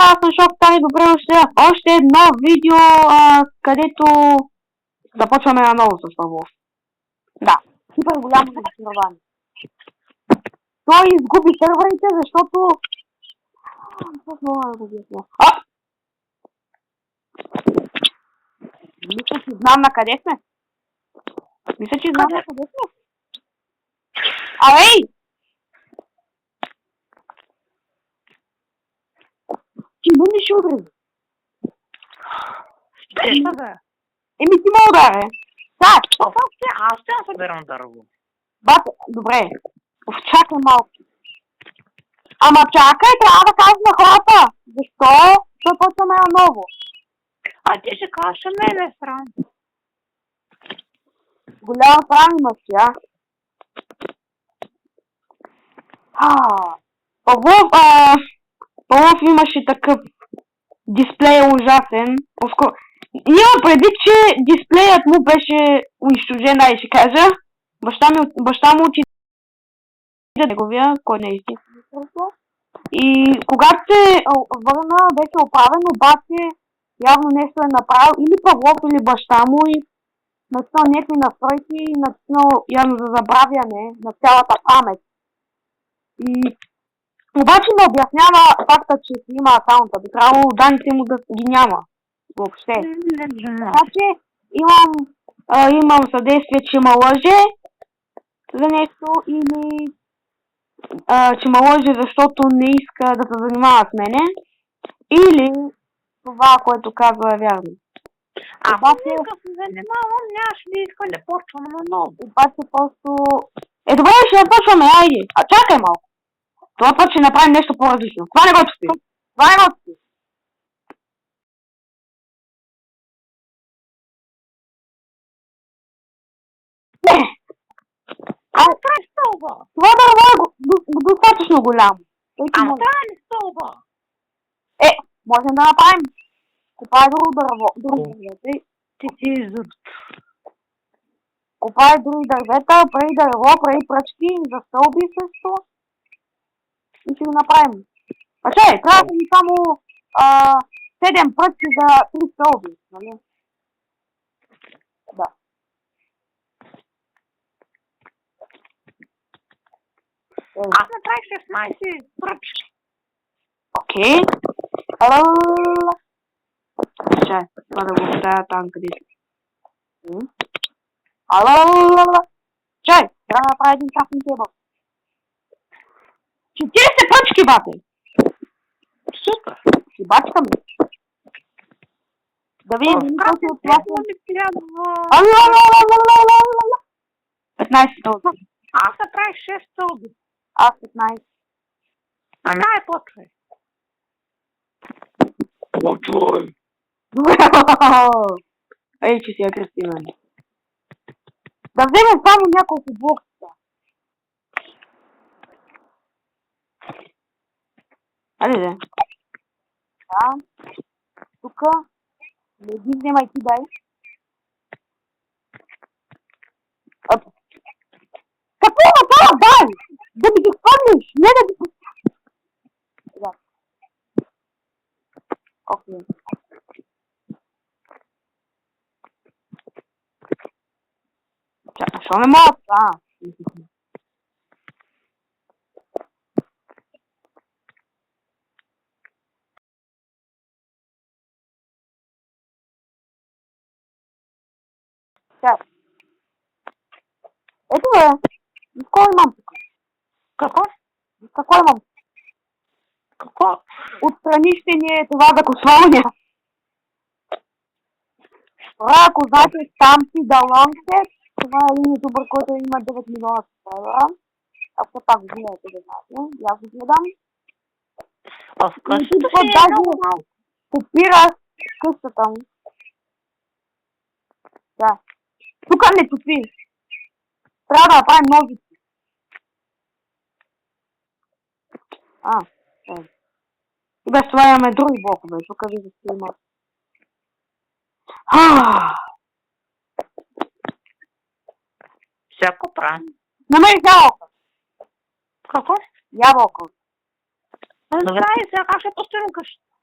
аз съм Шоктар и добре дошли в още едно видео, където започваме наново с Павлов. Да, супер голямо разочарование. Той изгуби сървърите, защото... Мисля, че знам на къде сме. Ей! Ти не ще удари. Еми ти ме ударе. Так. Аз ще събирам дърво. Бате, добре. Чакай малко. Ама чакай, трябва да кажа на хората. Защо? Защо почваме наново? А ти ще кажеш, че ме е срам. Голяма срам имаш, я. Павлов имаше такъв дисплей ужасен. Има преди, че дисплеят му беше унищожен, дай ще кажа. Баща му учи неговия, кой не е истински. И когато се върна, беше оправен, обаче явно нещо е направил или Павлов, или баща му и натиснал някакви настройки и натиснал явно за забравяне на цялата памет. И обаче не обяснява факта, че си има акаунта. Би трябвало данните му да ги няма въобще. Така че имам съдействие, че ме лъже за нещо или че ме лъже, защото не иска да се занимава с мене. Или това, което казва е вярно. Ако не иска да се занимавам, нямаше да иска да почвам наново. Обаче просто... добре, ще не почваме, айде. Чакай малко. Това път ще направим нещо по-различно. Това не го чупи. Това не го чупи. Не! Това е стълба. Това дърво е достатъчно голямо. Ама това е стълба. Можем да направим. Копай друго дърво. Ти изуд. Копай други дървета, прави дърво, прави пръчки за стълби също. И ще го направим. Трябва да ни само 7 пръчки за 3 стълби, нали? Да. Аз направих 16 пръчки. Окей. Това да го оставя там където. Трябва да направя един кафен тебъл. 40 пръчки, бате! Супер! Си бачкам ли? Да видим колко от това са... 15 стълби. Аз направих 6 стълби. Аз 15. Ай, почвай. Почвай. Ей, че си агресивен. Да вземем само няколко блокчета. Айде. Да. Тука. Не ги вземай ти, дай. Какво направя, дай? Да ми ги хвърлиш, не да ги... Да. Окей. Защо не мога това? Ето бе. Какво имам тук? Какво? Какво имам? Какво? Отстрани ще ни е това да го слоня. Това, ако знаете, там си да лонгсет, това е един ютубър, който има 9 милиона субсcribера. А все пак го гледате да знаете. И аз го гледам. А в къщата си е много малко. Копира къщата му. Да. Тука не топи. Трябва да направим ножици. И без това имаме други блокове. Тук вижда се има. Всяко правим. Намерих ябълка. Какво? Ябълка. Добре, сега ще построим къщата.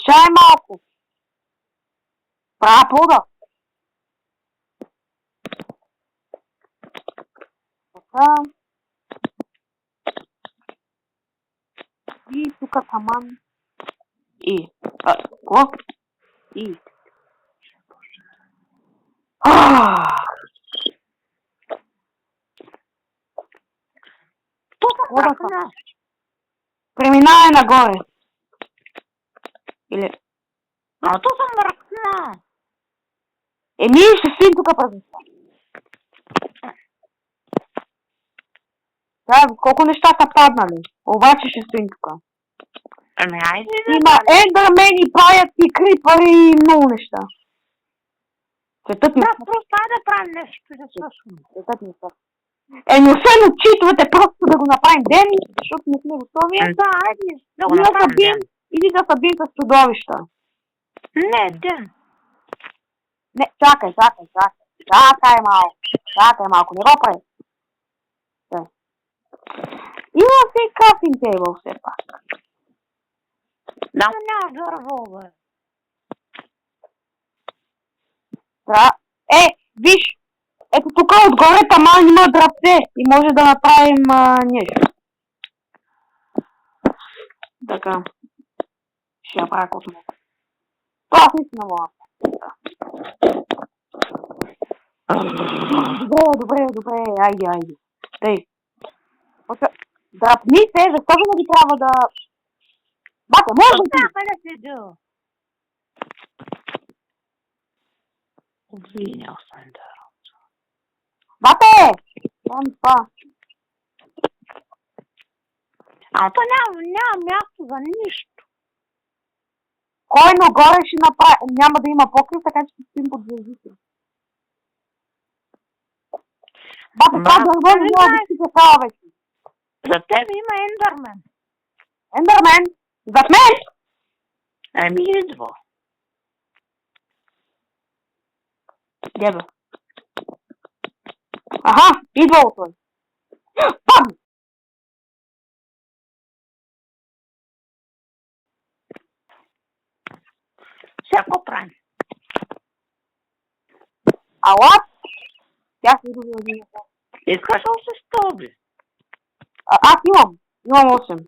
Чай малко. Права плуда. Така. И тука таман. И. Какво? И. Тук мръкна. Преминавай нагоре. Или... А тук мръкна. Еми, ще стоим тука празница. Да, колко неща са паднали. Обаче ще стоим тука. Ами, айде да. Има ендърмени, правят и крипъри и много неща. Светът ми Да, са. просто айде да правим нещо и да свършим. Светът ми са. Еми, освен от читовете, просто да го направим ден, защото не сме готови. Да, айде да го Или да направим събим, ден. или да събим с чудовища. Не, ден. Не, чакай. Чакай малко, не го прави. Има си крафтинг тейбъл все пак. Да, няма дърво, бе. Виж, ето тук отгоре таман има дръвце и може да направим нещо. Така. Ще я правя като мога. Това аз наистина мога. Добре, айде. Тъй. Дръпни се, защо винаги трябва да... Бате, може ли ти? Къде си бил? Обвинял съм да. Бате! Това. А то няма място за нищо. Кой нагоре ще направи? Няма да има покрив, така че ще стоим под звездите. Бате, това дърво не може да си се става вече. За тебе има ендърмен. Ендърмен? Зад мен? Ами идва. Деба. Аха, идва от той. Падна! Всяко правим. Ала? Тя се идва от един. Искаш още стълби. Аз имам 8.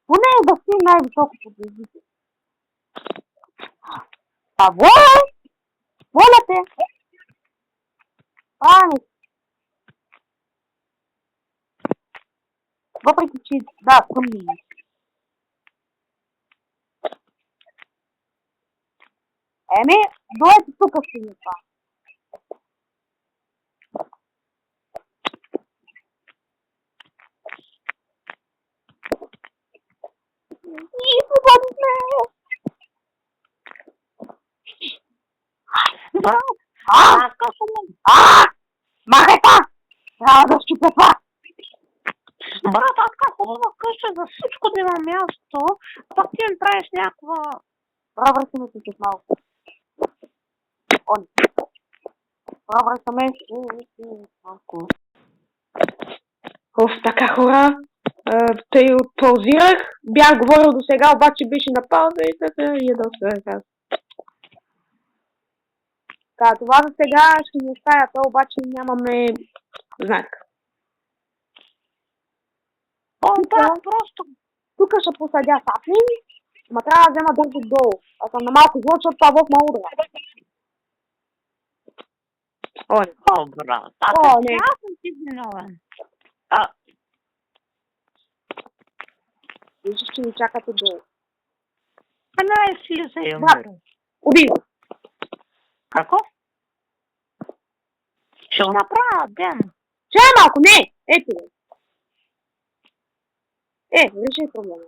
Поне да си най-високо под звездите. Воля те! Пани! Въпреки, че да, тъмни. Еми, дойте тук ще ми това. Махайта! Трябва да щупя това! Брат, аз така хубава къща за всичко да има място, а пък ти им правиш някаква... Пробвай се ме с малко. Пробвай се ме с малко. Така хора, тъй отпаузирах. Бях говорил до сега, обаче беше на пауза и така ядал се така. Това за сега ще ни оставя, то обаче нямаме знак. Да, просто... Тук ще посадя саплин, ма трябва да взема дълго долу. Аз съм на малко зло, защото това бог ма удра. О, брат, аз съм ти виновен. Виждаш, че ни чакате долу. Не си се я умира. Убий го. Какво? Ще го направя ден. Чай малко, не! Ето го. Реши проблема.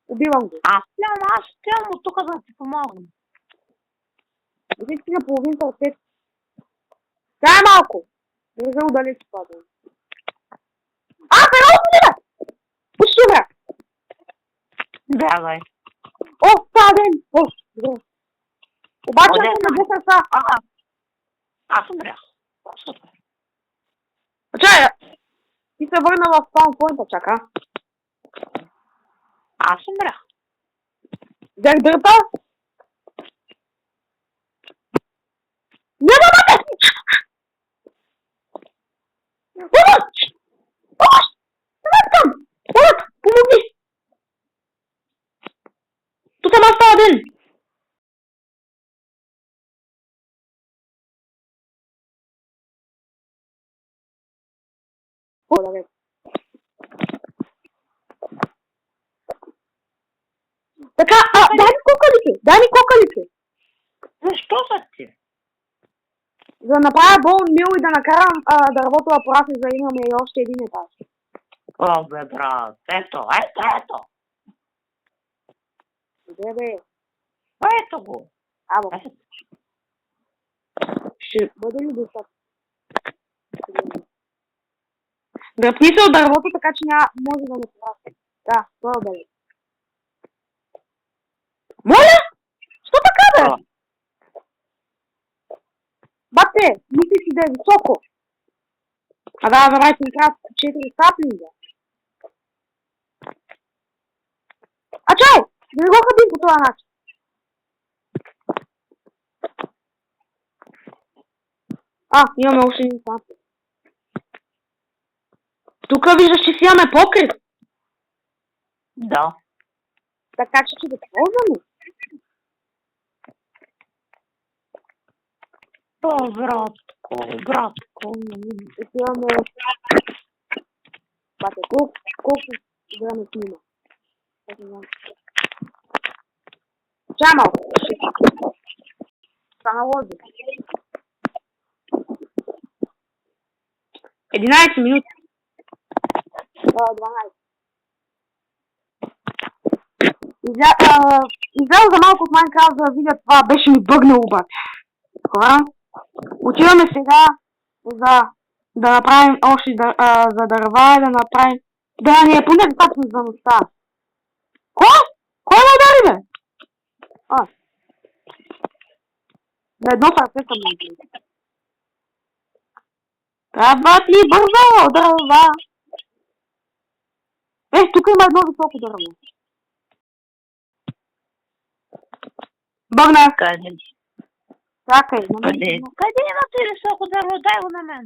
Убивам го. Аз стоям от тук да ти помогна. Всички на половинка от теб. Чай малко! Не знам дали си падам. Бе, бе! Пусти, бе! Бягай. Това ден! Добре. Обаче ако не го сърца... Аз умрях. Супер. Чай! Ти се върна в спаун поинта, чака. Аз умрях. Взех дърта. Няма да те! Олът, помогни! Тук ама става ден. Така, дай ми кокалите. Защо са ти? За да направя болн мил и да накарам да работя апарат, за да имаме и още един етаж. О, бе, брат, ето. Къде бе? Ето го. Ето. Ще бъде ли достатъчно? Дръпни се от дървото, така че може да не порасне. Да, това е бъде. Моля? Що така бе? Бате, мисли си да е високо. Да, забравяйте ми трябва 4 стапли. Чай! Да не го хабим по това начин. Имаме още един стапли. Тук виждаш, че си имаме покрив. Да. Така че да ползваме. О, братко. Имаме... Бате, колко време снима? Чай малко. Стана лози. 11 минути. 12. Изляза за малко от Майнкрафт да видя това. Беше ми бъгнало обаче. Хора, отиваме сега да направим още за дърва и да направим... Да ни е поне достатъчно за нощта. Кой ме удари, бе? На едно сърце към мен. Трябват ли бързо дърва? Тук има едно високо дърво. Бъгна. Къде? Чакай, Къде има ти високо дърво? Дай го на мен.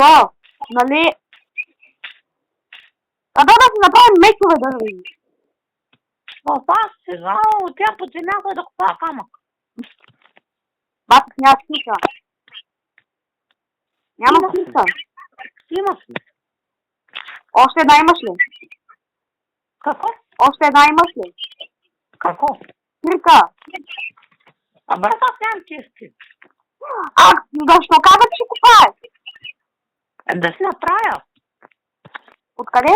То, нали? Да си направим мечове дърви. Аз сега отивам под земята да купая камък. Батък няма смисъл. Няма смисъл. Има смисъл. Още една имаш ли? Какво? Още една имаш ли? Какво? Трика. Брат, аз нямам чисти. Защо казах, че купаеш? Да си направя. Откъде е?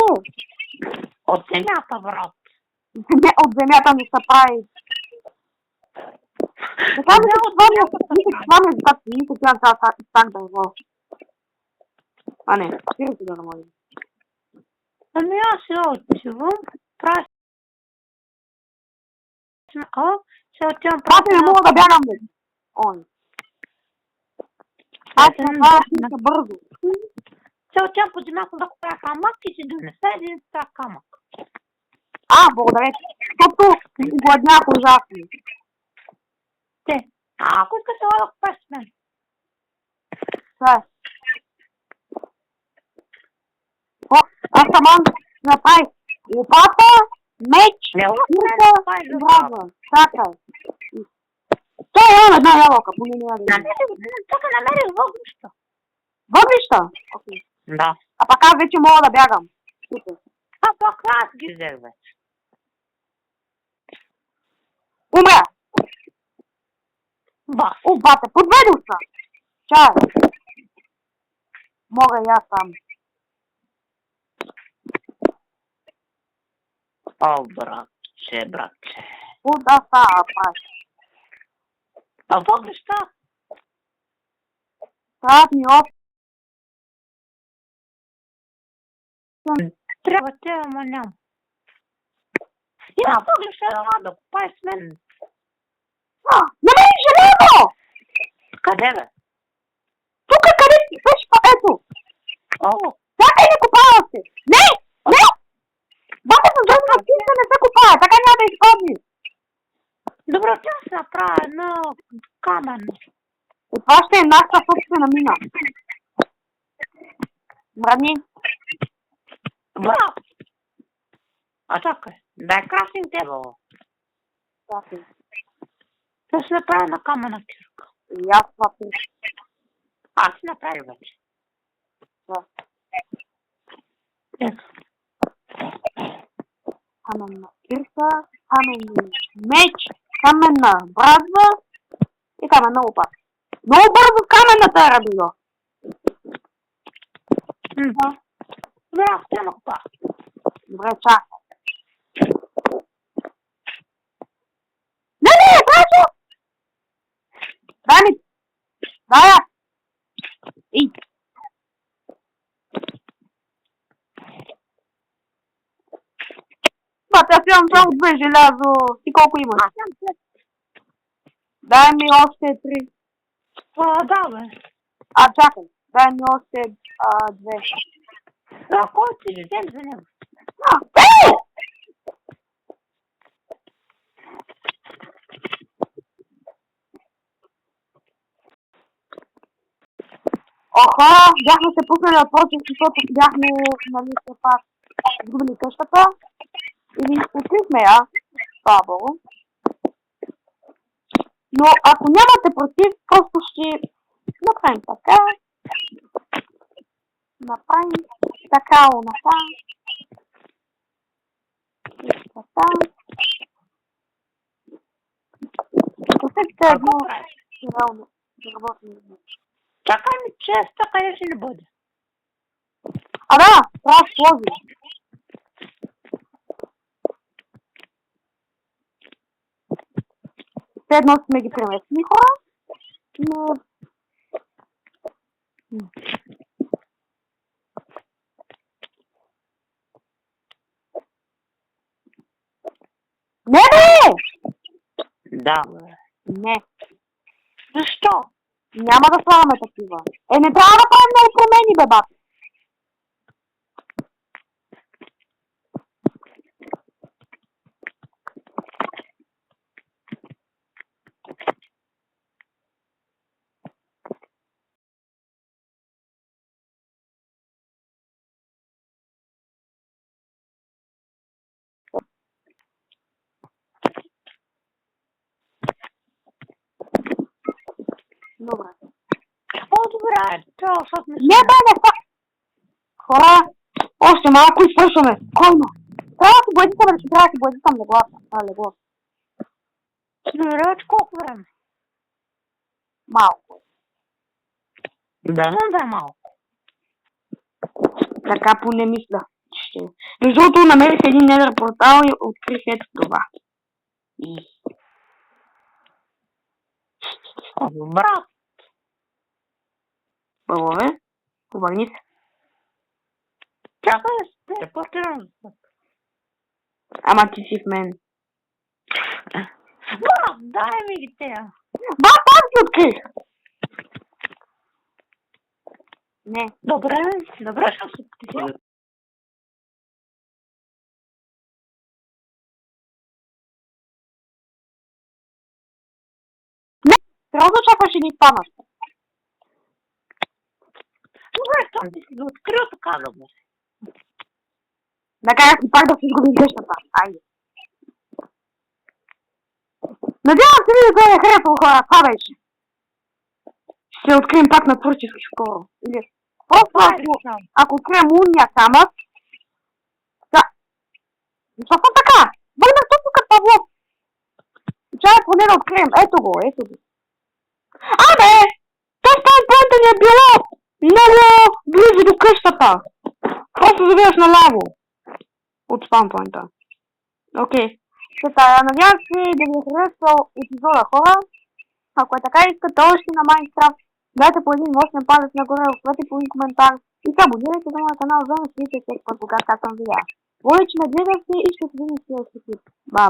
От земята, брат. От земята не се прави. Така ми се сваня за тази, нито тя так да е въл. Не, спира си да не може. Аз сега отивам, правя сега отивам Аз не мога да бягам, бе. Аз не мога да бързо. Сега отивам под земята да купя камък и си донеса един стар камък. Благодаря. Защото гладнях ужасно. Ако искаш да купеш с мен. Аз сама направих лопата, меч, курка и враза. Чакай. Имам една ябълка, поне не ядем. Тук намерих въглища. Въглища? Да. Пак аз вече мога да бягам. Пак аз ги взех вече. Умря! Бате, подведох се! Чай! Мога и аз сам. Братче. Куда става, праш? Въглища? Трябват ми още. Трябва те, ама нямам. Има въглища да купай с мен. Намери железо! Къде, бе? Тук къде си? Ето! Чакай, не купава се! Не! Бате, с жълта птица не се купаят! да изпадни. Добре, тя се направи едно каменно. И това ще е нашата собствена мина. Мрадни? Браво! А чакай, дай красим тебе. Чакай. Да се направи на камена кирка. И аз това пиша. Аз си направи вече. Да. Ето. Каменна кирка, каменни меч, каменна брадва и каменна лопата. Много бързо каменната е рабило. Добре, аз те накопа. Добре, чакай. Не, Сашо! Дай ми! Дай я! Ей! Аз имам само 2 желязо. Ти колко имаш? Аз имам 5. Дай ми още 3. Да, бе. Чакай. Дай ми още 2. Да, кой си взем за него? Оха, бяхме се пуснали от прочим, защото бяхме, нали, все пак изгубили къщата. И ви открихме я, слава богу. Но ако нямате против, просто ще направим така. Направим така, онака. И така. Посетите едно реално заработено. Чакай ми честа, къде ще не бъде. Да, трябва да сложим. Все едно сме ги преместили хора, но... Не, бе! Да, бе. Не. Защо? Няма да слагаме такива. Не трябва да правим много промени, бе, бате. Добре. Добре, това защото Не, бе, не са... Хора, още малко и свършваме. Койно. Трябва да си боядисаме, да си трябва да си боядисам легло. Добре, от колко време? Малко. Да, но да е малко. Така поне мисля. Между другото, намерих един недър портал и открих ето това. Добре. Бълове, обърни се. Чакай да се телепортирам. Ама ти си в мен. Дай ми ги тея. Аз ги открих! Не. Добре, ще се птиси. Трябва да чакаш и ни спаднаш. Добре, това ти си го открил така да бъде. Да кажа пак да си изгубим къщата. Айде. Надявам се ви да е харесало, хора. Това беше. Ще открием пак на творчески скоро. Или просто ако открием лунния камък. Да. Защо така? Бъдем точно като Павлов. Чай поне да открием. Ето го. Абе! Това спаунпоинта ни е било много близо до къщата. Просто завиваш наляво от спаунпоинта. Окей. Надявам се да ви е харесал епизода, хора. Ако е така искате още на Майнкрафт, дайте по един мощен палец нагоре, оставете по един коментар и се абонирайте за моя канал, за да не следите всеки път, когато съм видео. Воличи, гледайте и ще се видим в следващия клип. Баба!